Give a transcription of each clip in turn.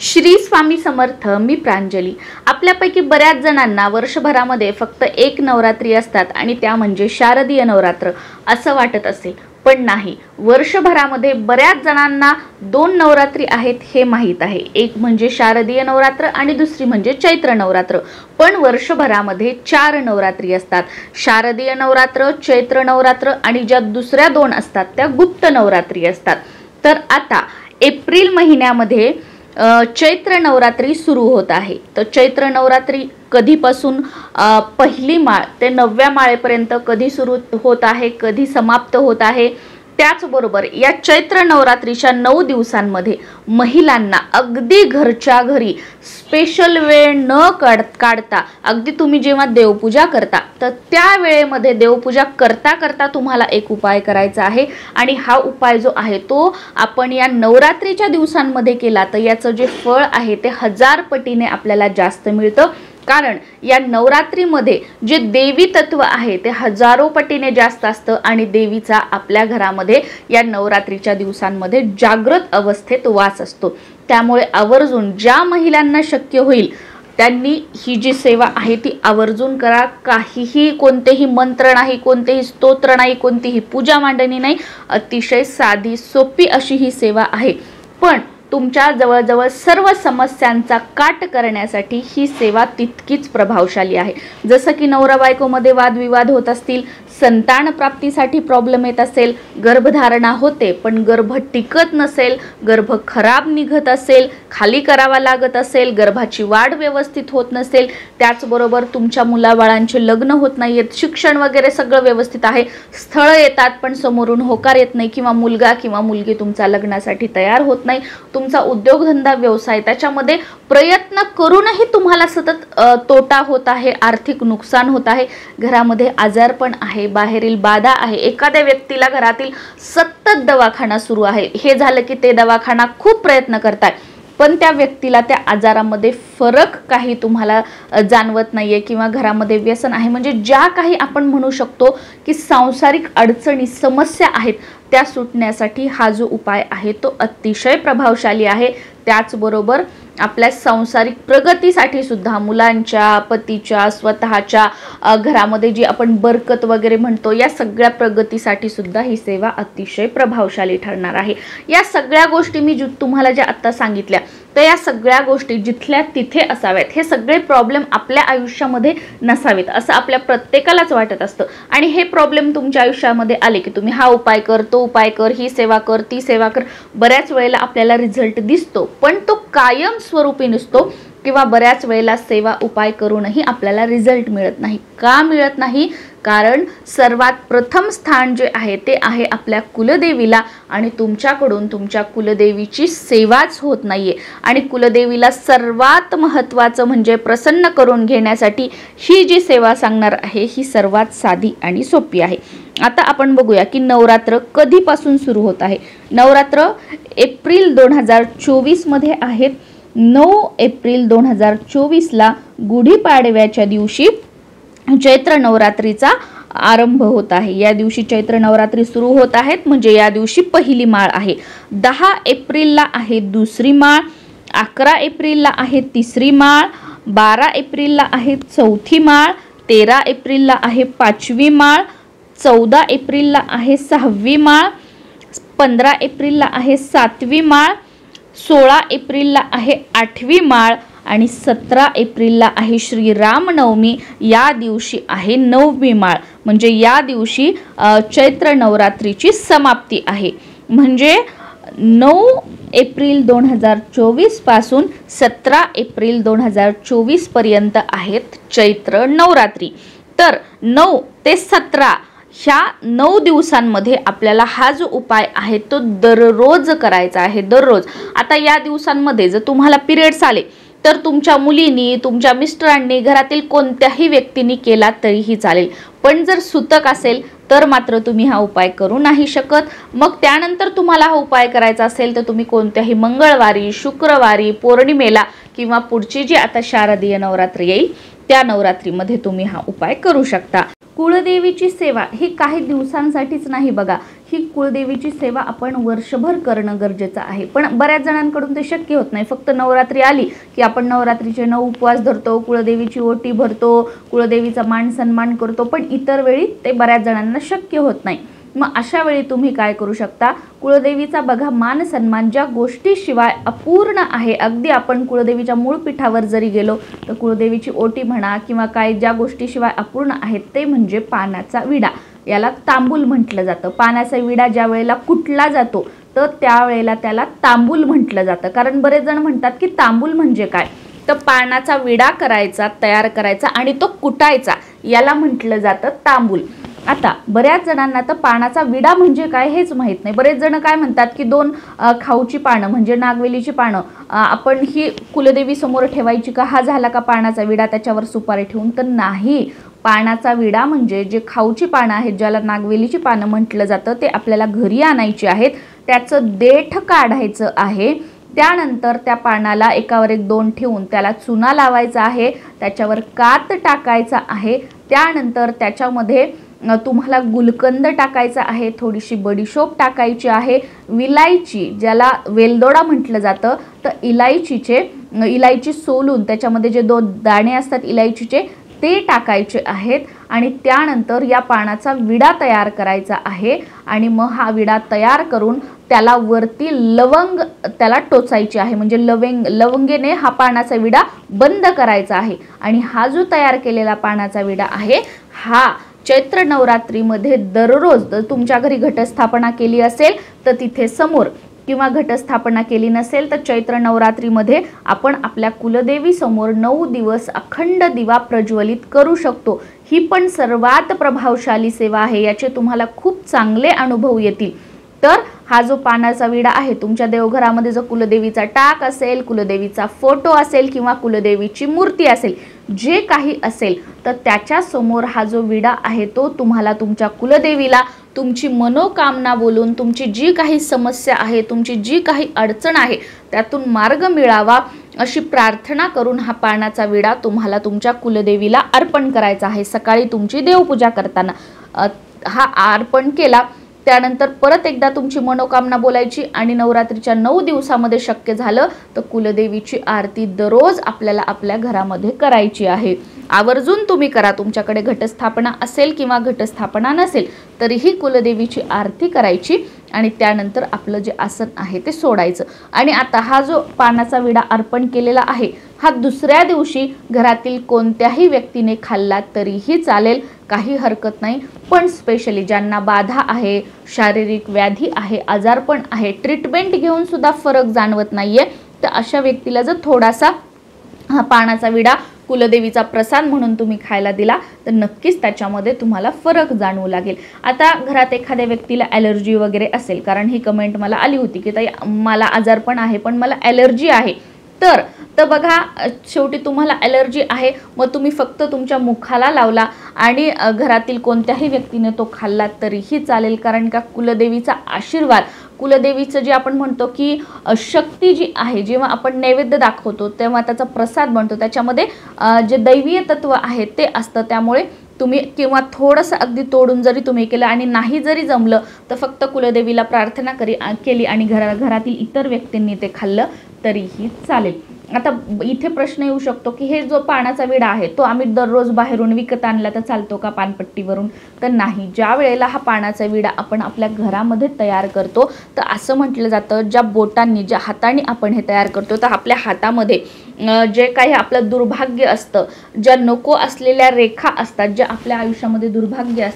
श्री स्वामी समर्थ. मी प्रांजली. आपल्यापैकी बऱ्याच जणांना वर्षभरामध्ये फक्त एक नवरात्री असतात आणि त्या म्हणजे शारदीय नवरात्र असं वाटत असेल, पण नाही. वर्षभरामध्ये बऱ्याच जणांना दोन नवरात्री आहेत हे माहीत आहे. एक म्हणजे शारदीय नवरात्र आणि दुसरी म्हणजे चैत्र नवरात्र. पण वर्षभरामध्ये 4 नवरात्री असतात. शारदीय नवरात्र, चैत्र नवरात्र आणि ज्या दुसऱ्या 2 असतात त्या गुप्त नवरात्री असतात. तर आता एप्रिल महिन्यामध्ये चैत्र नवरात्री सुरू होत आहे. तर चैत्र नवरात्री कधीपासून पहिली माळ ते 9व्या माळेपर्यंत कधी सुरू होत आहे, कधी समाप्त होत आहे, त्याचबरोबर या चैत्र नवरात्रीच्या 9 दिवसांमध्ये महिलांना अगदी घरच्या घरी स्पेशल वेळ न काढता अगदी तुम्ही जेव्हा देवपूजा करता तर त्या वेळेमध्ये देवपूजा करता करता तुम्हाला एक उपाय करायचा आहे. आणि हा उपाय जो आहे तो आपण या नवरात्रीच्या दिवसांमध्ये केला तर याचं जे फळ आहे ते 1000 पटीने आपल्याला जास्त मिळतं. कारण या नवरात्रीमध्ये जे देवी तत्व आहे ते हजारो पटीने जास्त असतं आणि देवीचा आपल्या घरामध्ये या नवरात्रीच्या दिवसांमध्ये जागृत अवस्थेत वास असतो. त्यामुळे आवर्जून ज्या महिलांना शक्य होईल त्यांनी ही जी सेवा आहे ती आवर्जून करा. काहीही कोणतेही मंत्र नाही, कोणतेही स्तोत्र नाही, कोणतीही पूजा मांडणी नाही. अतिशय साधी सोपी अशी ही सेवा आहे. पण तुमच्या जवळजवळ सर्व समस्यांचा काट करण्यासाठी ही सेवा तितकीच प्रभावशाली आहे. जसं की नवरा बायकोमध्ये वादविवाद होत असतील, संतान प्राप्तीसाठी प्रॉब्लेम येत असेल, गर्भधारणा होते पण गर्भ टिकत नसेल, गर्भ खराब निघत असेल, खाली करावा लागत असेल, गर्भाची वाढ व्यवस्थित होत नसेल, त्याचबरोबर तुमच्या मुलाबाळांचे लग्न होत नाहीत, शिक्षण वगैरे सगळं व्यवस्थित आहे, स्थळ येतात पण समोरून होकार येत नाही, किंवा मुलगा किंवा मुलगी तुमचा लग्नासाठी तयार होत नाही, तुमचा उद्योगधंदा व्यवसाय त्याच्यामध्ये प्रयत्न करूनही तुम्हाला सतत तोटा होत आहे, आर्थिक नुकसान होत आहे, घरामध्ये आजारपण आहे, बाहेरील बाधा आहे, एखाद्या व्यक्तीला घरातील सतत दवाखाना सुरू आहे, हे झालं की ते दवाखाना खूप प्रयत्न करताय पण त्या व्यक्तीला त्या आजारामध्ये फरक काही तुम्हाला जाणवत नाहीये, किंवा घरामध्ये व्यसन आहे, म्हणजे ज्या काही आपण म्हणू शकतो की सांसारिक अडचणी समस्या आहेत त्या सुटण्यासाठी हा जो उपाय आहे तो अतिशय प्रभावशाली आहे. त्याचबरोबर आपल्या सांसारिक प्रगतीसाठी सुद्धा, मुलांच्या, पतीच्या, स्वतःच्या घरामध्ये जी आपण बरकत वगैरे म्हणतो या सगळ्या प्रगतीसाठी सुद्धा ही सेवा अतिशय प्रभावशाली ठरणार आहे. या सगळ्या गोष्टी मी तुम्हाला ज्या आत्ता सांगितल्या तर या सगळ्या गोष्टी जिथल्या तिथे असाव्यात. हे सगळे प्रॉब्लेम आपल्या आयुष्यामध्ये नसावेत असं आपल्या प्रत्येकालाच वाटत असतं. आणि हे प्रॉब्लेम तुमच्या आयुष्यामध्ये आले की तुम्ही हा उपाय कर, तो उपाय कर, ही सेवा कर, ती सेवा कर, बऱ्याच वेळेला आपल्याला रिझल्ट दिसतो पण तो कायम स्वरूपी नसतो, किंवा बऱ्याच वेळेला सेवा उपाय करूनही आपल्याला रिझल्ट मिळत नाही. का मिळत नाही? कारण सर्वात प्रथम स्थान जे आहे ते आहे आपल्या कुलदेवीला, आणि तुमच्याकडून तुमच्या कुलदेवीची सेवाच होत नाहीये. आणि कुलदेवीला सर्वात महत्त्वाचं म्हणजे प्रसन्न करून घेण्यासाठी ही जी सेवा सांगणार आहे ही सर्वात साधी आणि सोपी आहे. आता आपण बघूया की नवरात्र कधीपासून सुरू होत आहे. नवरात्र एप्रिल 2024 मध्ये आहेत. 9 एप्रिल 2024ला गुढीपाडव्याच्या दिवशी चैत्र नवरात्रीचा आरंभ होत आहे. या दिवशी चैत्र नवरात्री सुरू होत आहेत, म्हणजे या दिवशी पहिली माळ आहे. 10 एप्रिलला आहे दुसरी माळ, 11 एप्रिलला आहे तिसरी माळ, 12 एप्रिलला आहे चौथी माळ, 13 एप्रिलला आहे 5वी माळ, 14 एप्रिलला आहे 6वी माळ, 15 एप्रिलला आहे 7वी माळ, 16 एप्रिलला आहे 8वी माळ आणि 17 एप्रिलला आहे श्रीरामनवमी. या दिवशी आहे 9वी माळ, म्हणजे या दिवशी चैत्र नवरात्रीची समाप्ती आहे. म्हणजे 9 एप्रिल 2024 पासून 17 एप्रिल 2024 पर्यंत आहेत चैत्र नवरात्री. तर 9 ते 17 ह्या 9 दिवसांमध्ये आपल्याला हा जो उपाय आहे तो दररोज करायचा आहे. दररोज. आता या दिवसांमध्ये जर तुम्हाला पिरियड्स आले तर तुमच्या मुलींनी, तुमच्या मिस्टरांनी, घरातील कोणत्याही व्यक्तींनी केला तरीही चालेल. पण जर सुतक असेल तर मात्र तुम्ही हा उपाय करू नाही शकत. मग त्यानंतर तुम्हाला हा उपाय करायचा असेल तर तुम्ही कोणत्याही मंगळवारी, शुक्रवारी, पौर्णिमेला किंवा पुढची जी आता शारदीय नवरात्री येईल त्या नवरात्रीमध्ये तुम्ही हा उपाय करू शकता. कुळदेवीची सेवा ही काही दिवसांसाठीच नाही बघा, ही कुळदेवीची सेवा आपण वर्षभर करणं गरजेचं आहे. पण बऱ्याच जणांकडून ते शक्य होत नाही. फक्त नवरात्री आली की आपण नवरात्रीचे 9 उपवास धरतो, कुळदेवीची ओटी भरतो, कुळदेवीचा मान सन्मान करतो, पण इतर वेळी ते बऱ्याच जणांना शक्य होत नाही. मग अशा वेळी तुम्ही काय करू शकता, कुळदेवीचा बघा मान सन्मान ज्या गोष्टीशिवाय अपूर्ण आहे, अगदी आपण कुळदेवीच्या मूळ पीठावर जरी गेलो तर कुळदेवीची ओटी म्हणा किंवा काय ज्या गोष्टीशिवाय अपूर्ण आहेत ते म्हणजे पानाचा विडा. याला तांबूल म्हटलं जातं. पानाचा विडा ज्या वेळेला कुटला जातो तर त्यावेळेला त्याला तांबूल म्हटलं जातं. कारण बरेच जण म्हणतात की तांबूल म्हणजे काय, तर पानाचा विडा करायचा, तयार करायचा आणि तो कुटायचा, याला म्हटलं जातं तांबूल. आता बऱ्याच जणांना तर पानाचा विडा म्हणजे काय हेच माहीत नाही. बरेच जण काय म्हणतात की 2 खाऊची पानं म्हणजे नागवेलीची पानं आपण ही कुलदेवी समोर ठेवायची का, हा झाला का पानाचा विडा त्याच्यावर सुपारी ठेवून. तर नाही, पानाचा विडा म्हणजे जे खाऊची पानं आहेत ज्याला नागवेलीची पानं म्हटलं जातं ते आपल्याला घरी आणायची आहेत. त्याचं देठ काढायचं आहे. त्यानंतर त्या पानाला एकावर एक 2 ठेवून त्याला चुना लावायचा आहे, त्याच्यावर कात टाकायचा आहे. त्यानंतर त्याच्यामध्ये तुम्हाला गुलकंद टाकायचा आहे, थोडीशी बडीशोप टाकायची आहे, विलायची ज्याला वेलदोडा म्हटलं जातं तर इलायची सोलून त्याच्यामध्ये जे 2 दाणे असतात इलायचीचे ते टाकायचे आहेत आणि त्यानंतर या पानाचा विडा तयार करायचा आहे. आणि मग हा विडा तयार करून त्याला वरती लवंग त्याला टोचायची आहे, म्हणजे लवंगेने हा पानाचा विडा बंद करायचा आहे. आणि हा जो तयार केलेला पानाचा विडा आहे हा चैत्र नवरात्रीमध्ये दररोज जर तुमच्या घरी घटस्थापना केली असेल तर तिथे समोर, किंवा घटस्थापना केली नसेल तर चैत्र नवरात्रीमध्ये आपण आपल्या कुलदेवी समोर 9 दिवस अखंड दिवा प्रज्वलित करू शकतो. ही पण सर्वात प्रभावशाली सेवा आहे. याचे तुम्हाला खूप चांगले अनुभव येतील. तर हा जो पानाचा विडा आहे तुमच्या देवघरामध्ये जो कुलदेवीचा टाक असेल, कुलदेवीचा फोटो असेल किंवा कुलदेवीची मूर्ती असेल, जे काही असेल तर त्याच्या समोर हा जो विडा आहे तो तुम्हाला तुमच्या कुलदेवीला तुमची मनोकामना बोलून, तुमची जी काही समस्या आहे, तुमची जी काही अडचण आहे त्यातून मार्ग मिळावा अशी प्रार्थना करून हा पानाचा विडा तुम्हाला तुमच्या कुलदेवीला अर्पण करायचा आहे. सकाळी तुमची देवपूजा करताना हा अर्पण केला, त्यानंतर परत एकदा तुमची मनोकामना बोलायची आणि नवरात्रीच्या 9 दिवसामध्ये शक्य झालं तर कुलदेवीची आरती दररोज आपल्याला आपल्या घरामध्ये करायची आहे. आवर्जून तुम्ही करा. तुमच्याकडे घटस्थापना असेल किंवा घटस्थापना नसेल तरीही कुलदेवीची आरती करायची आणि त्यानंतर आपलं जे आसन आहे ते सोडायचं. आणि आता हा जो पानाचा विडा अर्पण केलेला आहे हा दुसऱ्या दिवशी घरातील कोणत्याही व्यक्तीने खाल्ला तरीही चालेल, काही हरकत नाही. पण स्पेशली ज्यांना बाधा आहे, शारीरिक व्याधी आहे, आजारपण आहे, ट्रीटमेंट घेऊन सुद्धा फरक जाणवत नाहीये, तर अशा व्यक्तीला जर थोडासा हा पानाचा विडा कुलदेवीचा प्रसाद म्हणून तुम्ही खायला दिला तर नक्कीच त्याच्यामध्ये तुम्हाला फरक जाणवू लागेल. आता घरात एखाद्या व्यक्तीला ॲलर्जी वगैरे असेल, कारण ही कमेंट मला आली होती की ताई मला आजारपण आहे पण मला ॲलर्जी आहे, तर बघा शेवटी तुम्हाला ॲलर्जी आहे मग तुम्ही फक्त तुमच्या मुखाला लावला आणि घरातील कोणत्याही व्यक्तीने तो खाल्ला तरीही चालेल. कारण का कुलदेवीचा आशीर्वाद, कुलदेवीचं जे आपण म्हणतो की शक्ती जी आहे, जेव्हा आपण नैवेद्य दाखवतो तेव्हा त्याचा प्रसाद बनतो, त्याच्यामध्ये जे दैवीय तत्व आहे ते असतं. त्यामुळे तुम्ही किंवा थोडंसं अगदी तोडून जरी तुम्ही केलं आणि नाही जरी जमलं तर फक्त कुलदेवीला प्रार्थना केली आणि घरातील इतर व्यक्तींनी ते खाल्लं तरीही चालेल. आता इथे प्रश्न येऊ शकतो की हे जो पानाचा विडा आहे तो आम्ही दररोज बाहेरून विकत आणला तर चालतो का पानपट्टीवरून, तर नाही. ज्या वेळेला हा पानाचा विडा आपण आपल्या घरामध्ये तयार करतो तर असं म्हटलं जातं ज्या बोटांनी, ज्या हाताने आपण हे तयार करतो तर आपल्या हातामध्ये जे काही आपलं दुर्भाग्य असतं, ज्या नको असलेल्या रेखा असतात, ज्या आपल्या आयुष्यामध्ये दुर्भाग्य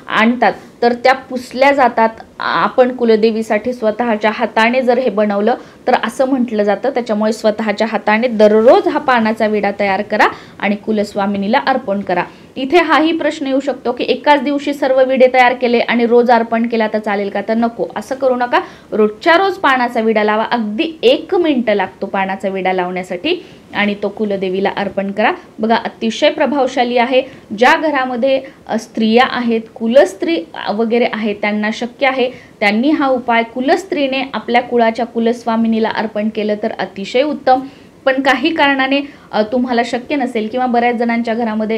आणतात तर त्या पुसल्या जातात. आपण कुलदेवीसाठी स्वतःच्या हाताने जर हे बनवलं तर असं म्हटलं जातं. त्याच्यामुळे स्वतःच्या हाताने दररोज हा पानाचा विडा तयार करा आणि कुलस्वामिनीला अर्पण करा. इथे हाही प्रश्न येऊ शकतो की एकाच दिवशी सर्व विडे तयार केले आणि रोज अर्पण केला तर चालेल का, तर नको, असं करू नका. रोजच्या रोज पानाचा विडा लावा. अगदी 1 मिनिट लागतो पानाचा विडा लावण्यासाठी आणि तो कुलदेवीला अर्पण करा. बघा अतिशय प्रभावशाली आहे. ज्या घरामध्ये स्त्रिया आहेत, कुलस्त्री वगैरे आहेत, त्यांना शक्य आहे त्यांनी हा उपाय कुलस्त्रीने आपल्या कुळाच्या कुलस्वामिनीला अर्पण केलं तर अतिशय उत्तम. पण काही कारणाने तुम्हाला शक्य नसेल किंवा बऱ्याच जणांच्या घरामध्ये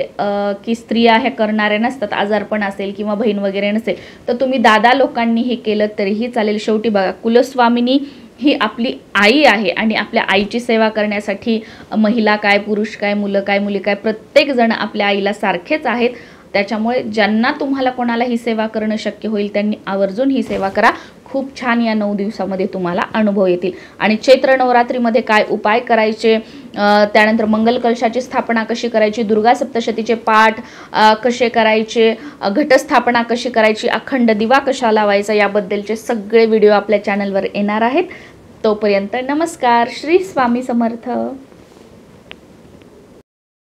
की स्त्रिया हे करणाऱ्या नसतात, आजारपण असेल किंवा बहीण वगैरे नसेल, तर तुम्ही दादा लोकांनी हे केलं तरीही चालेल. शेवटी बघा, कुलस्वामिनी ही आपली आई आहे आणि आपल्या आईची सेवा करण्यासाठी महिला काय, पुरुष काय, मुलं काय, मुली काय, प्रत्येकजण आपल्या आईला सारखेच आहेत. त्याच्यामुळे ज्यांना तुम्हाला कोणाला ही सेवा करणं शक्य होईल त्यांनी आवर्जून ही सेवा करा. खूप छान या 9 दिवसामध्ये तुम्हाला अनुभव येतील. आणि चैत्र नवरात्रीमध्ये काय उपाय करायचे, त्यानंतर मंगल कलशाची स्थापना कशी करायची, दुर्गा सप्तशतीचे पाठ कसे करायचे, घटस्थापना कशी करायची, अखंड दिवा कशा लावायचा, याबद्दलचे सगळे व्हिडिओ आपल्या चॅनलवर येणार आहेत. तोपर्यंत नमस्कार. श्री स्वामी समर्थ.